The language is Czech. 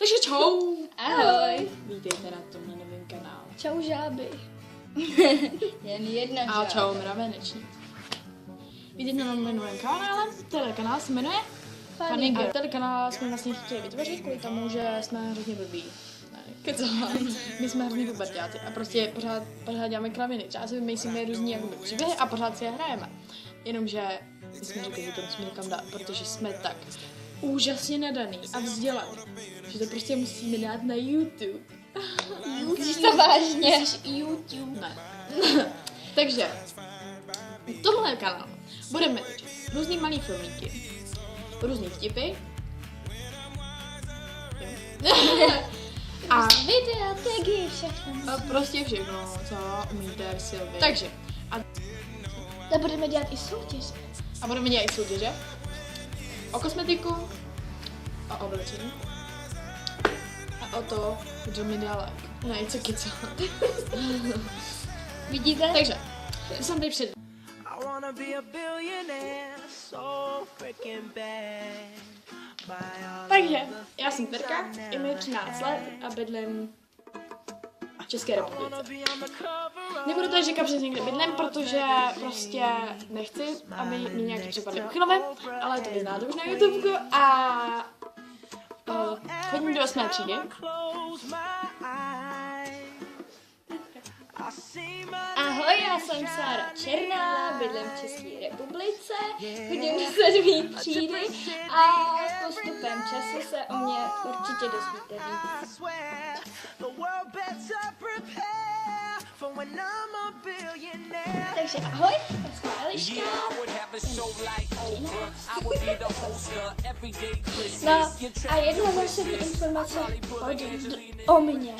Takže čau. Ahoj. Vítejte na tomhle novém kanálu. Čau žáby. Jen jedna žába. A čau mravenečník. Vítejte na novém kanále. Tenhle kanál se jmenuje Funny Girl. A tenhle kanál jsme vlastně chtěli vytvořit kvůli tomu, že jsme hrozně blbí. My jsme hrozně blbáci a prostě pořád děláme kraviny. Třeba si vymýšlíme různý jakoby příběhy a pořád si je hrajeme. Jenomže my jsme řekli, že to musíme někam dát, protože jsme tak úžasně nadaný a vzdělaný, že to prostě musíme dát na YouTube. Myslíš to vážně? Myslíš YouTube? Ne. Takže tohle kanál budeme točit různý malý filmíky, různý vtipy. A videa, tagy, všechno. A prostě všechno, co umíte v Sylvii. Takže. A budeme dělat i soutěže. A budeme dělat i soutěže o kosmetiku a o oblečení. A o to, kdo mi dá like. Ne, co keca. Vidíte? Takže, to jsem tady před. Takže, já jsem Terka, je mi 13 let a bydlím v České republice. Nebudu tady říkat přesně někde bydlím, protože prostě nechci, aby mě nějaký připadly uchylové, ale to vy znáte už na YouTube a chodím do 8. třídy. Ahoj, já jsem Sára Černá, bydlím v České republice, chodím do 7. třídy a postupem času se o mě určitě dozvíte víc. Takže ahoj, já jsem Eliška. No a jedna zásadní informace o mě.